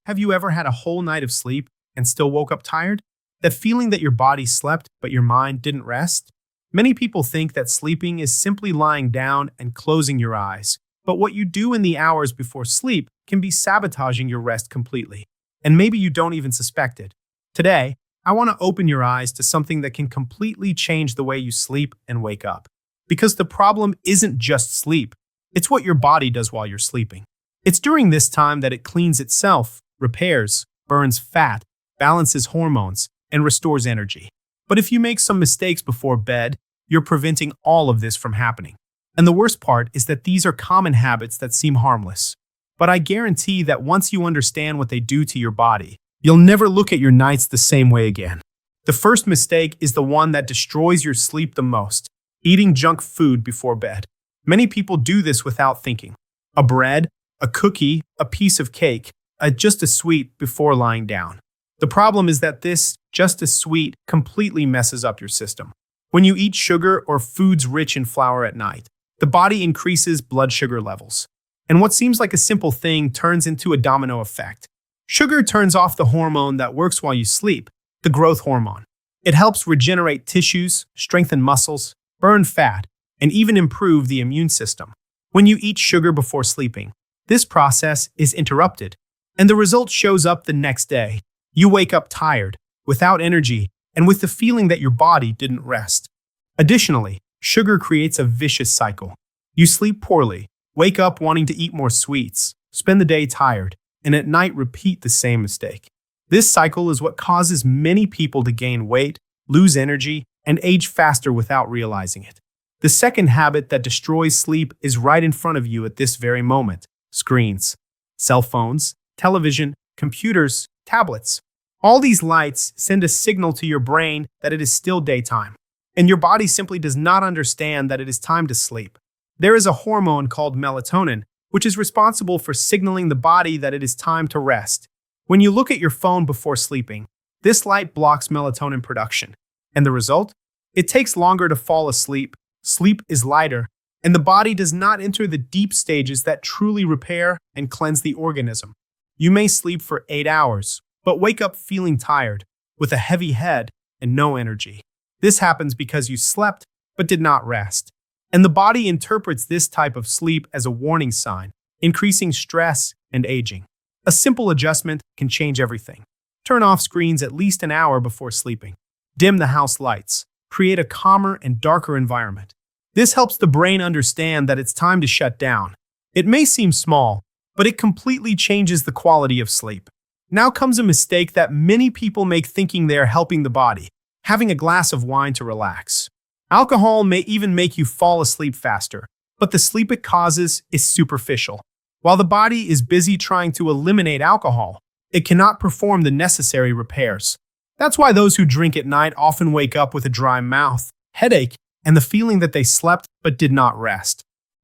Have you ever had a whole night of sleep and still woke up tired? That feeling that your body slept but your mind didn't rest? Many people think that sleeping is simply lying down and closing your eyes, but what you do in the hours before sleep can be sabotaging your rest completely. And maybe you don't even suspect it. Today, I want to open your eyes to something that can completely change the way you sleep and wake up. Because the problem isn't just sleep, it's what your body does while you're sleeping. It's during this time that it cleans itself, repairs, burns fat, balances hormones, and restores energy. But if you make some mistakes before bed, you're preventing all of this from happening. And the worst part is that these are common habits that seem harmless. But I guarantee that once you understand what they do to your body, you'll never look at your nights the same way again. The first mistake is the one that destroys your sleep the most: eating junk food before bed. Many people do this without thinking. A bread, a cookie, a piece of cake, just a sweet before lying down. The problem is that this just a sweet completely messes up your system. When you eat sugar or foods rich in flour at night, the body increases blood sugar levels. And what seems like a simple thing turns into a domino effect. Sugar turns off the hormone that works while you sleep, the growth hormone. It helps regenerate tissues, strengthen muscles, burn fat, and even improve the immune system. When you eat sugar before sleeping, this process is interrupted, and the result shows up the next day. You wake up tired, without energy, and with the feeling that your body didn't rest. Additionally, sugar creates a vicious cycle. You sleep poorly, wake up wanting to eat more sweets, spend the day tired, and at night repeat the same mistake. This cycle is what causes many people to gain weight, lose energy, and age faster without realizing it. The second habit that destroys sleep is right in front of you at this very moment: screens. Cell phones, television, computers, tablets. All these lights send a signal to your brain that it is still daytime, and your body simply does not understand that it is time to sleep. There is a hormone called melatonin, which is responsible for signaling the body that it is time to rest. When you look at your phone before sleeping, this light blocks melatonin production. And the result? It takes longer to fall asleep, sleep is lighter, and the body does not enter the deep stages that truly repair and cleanse the organism. You may sleep for 8 hours, but wake up feeling tired, with a heavy head and no energy. This happens because you slept but did not rest. And the body interprets this type of sleep as a warning sign, increasing stress and aging. A simple adjustment can change everything. Turn off screens at least an hour before sleeping. Dim the house lights. Create a calmer and darker environment. This helps the brain understand that it's time to shut down. It may seem small, but it completely changes the quality of sleep. Now comes a mistake that many people make thinking they are helping the body: having a glass of wine to relax. Alcohol may even make you fall asleep faster, but the sleep it causes is superficial. While the body is busy trying to eliminate alcohol, it cannot perform the necessary repairs. That's why those who drink at night often wake up with a dry mouth, headache, and the feeling that they slept but did not rest.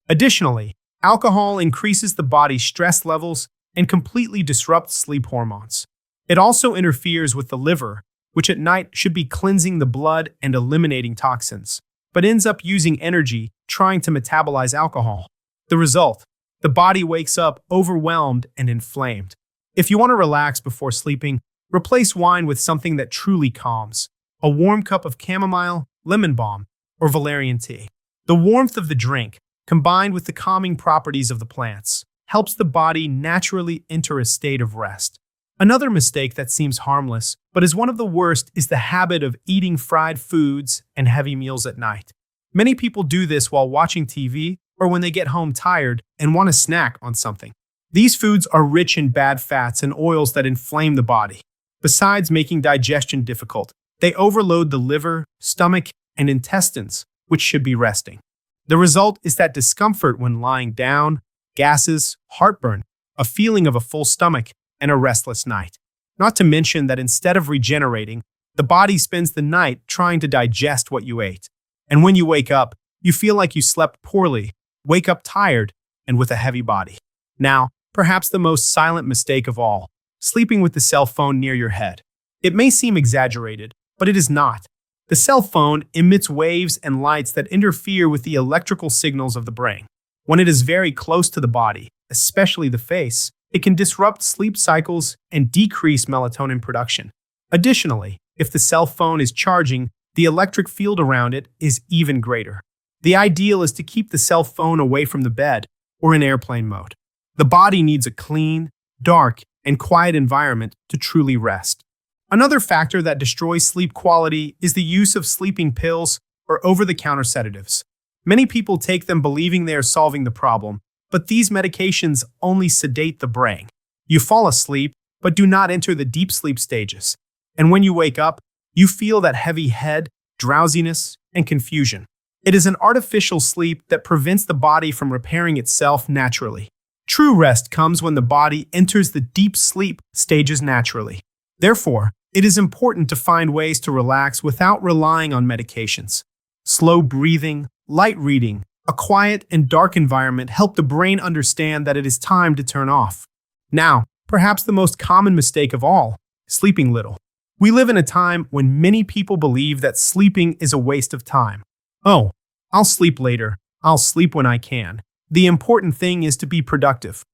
Additionally, alcohol increases the body's stress levels and completely disrupts sleep hormones. It also interferes with the liver, which at night should be cleansing the blood and eliminating toxins, but ends up using energy trying to metabolize alcohol. The result: the body wakes up overwhelmed and inflamed. If you want to relax before sleeping, replace wine with something that truly calms: a warm cup of chamomile, lemon balm, or valerian tea. The warmth of the drink, combined with the calming properties of the plants, helps the body naturally enter a state of rest. Another mistake that seems harmless, but is one of the worst, is the habit of eating fried foods and heavy meals at night. Many people do this while watching TV or when they get home tired and want to snack on something. These foods are rich in bad fats and oils that inflame the body. Besides making digestion difficult, they overload the liver, stomach, and intestines, which should be resting. The result is that discomfort when lying down, gases, heartburn, a feeling of a full stomach, and a restless night. Not to mention that instead of regenerating, the body spends the night trying to digest what you ate. And when you wake up, you feel like you slept poorly, wake up tired, and with a heavy body. Now, perhaps the most silent mistake of all: sleeping with the cell phone near your head. It may seem exaggerated, but it is not. The cell phone emits waves and lights that interfere with the electrical signals of the brain. When it is very close to the body, especially the face, It can disrupt sleep cycles and decrease melatonin production. Additionally, if the cell phone is charging, the electric field around it is even greater. The ideal is to keep the cell phone away from the bed or in airplane mode. The body needs a clean, dark, and quiet environment to truly rest. Another factor that destroys sleep quality is the use of sleeping pills or over-the-counter sedatives. Many people take them believing they are solving the problem, but these medications only sedate the brain. You fall asleep, but do not enter the deep sleep stages. And when you wake up, you feel that heavy head, drowsiness, and confusion. It is an artificial sleep that prevents the body from repairing itself naturally. True rest comes when the body enters the deep sleep stages naturally. Therefore, it is important to find ways to relax without relying on medications. Slow breathing, light reading, a quiet and dark environment help the brain understand that it is time to turn off. Now, perhaps the most common mistake of all, sleeping little. We live in a time when many people believe that sleeping is a waste of time. Oh, I'll sleep later. I'll sleep when I can. The important thing is to be productive.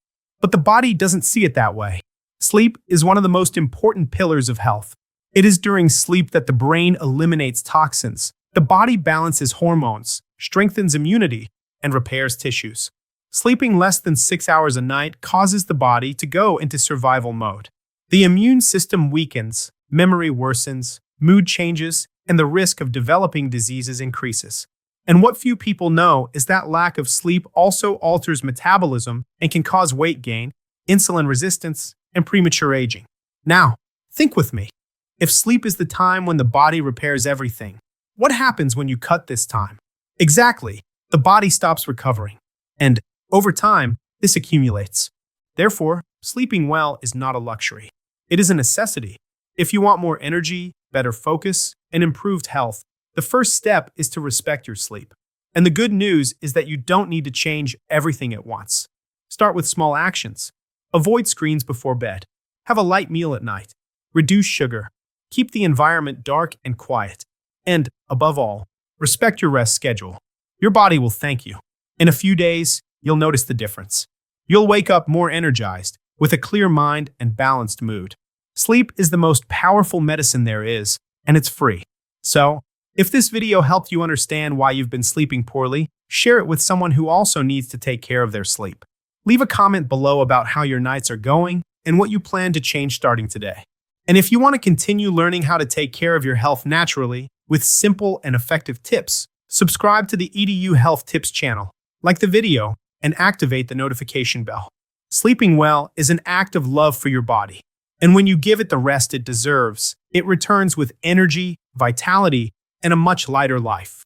But the body doesn't see it that way. Sleep is one of the most important pillars of health. It is during sleep that the brain eliminates toxins, the body balances hormones, strengthens immunity, and repairs tissues. Sleeping less than 6 hours a night causes the body to go into survival mode. The immune system weakens, memory worsens, mood changes, and the risk of developing diseases increases. And what few people know is that lack of sleep also alters metabolism and can cause weight gain, insulin resistance, and premature aging. Now, think with me. If sleep is the time when the body repairs everything, what happens when you cut this time? Exactly, the body stops recovering. And, over time, this accumulates. Therefore, sleeping well is not a luxury. It is a necessity. If you want more energy, better focus, and improved health, the first step is to respect your sleep. And the good news is that you don't need to change everything at once. Start with small actions. Avoid screens before bed. Have a light meal at night. Reduce sugar. Keep the environment dark and quiet. And, above all, respect your rest schedule. Your body will thank you. In a few days, you'll notice the difference. You'll wake up more energized, with a clear mind and balanced mood. Sleep is the most powerful medicine there is, and it's free. So, if this video helped you understand why you've been sleeping poorly, share it with someone who also needs to take care of their sleep. Leave a comment below about how your nights are going and what you plan to change starting today. And if you want to continue learning how to take care of your health naturally with simple and effective tips, subscribe to the EDU Health Tips channel, like the video, and activate the notification bell. Sleeping well is an act of love for your body. And when you give it the rest it deserves, it returns with energy, vitality, and a much lighter life.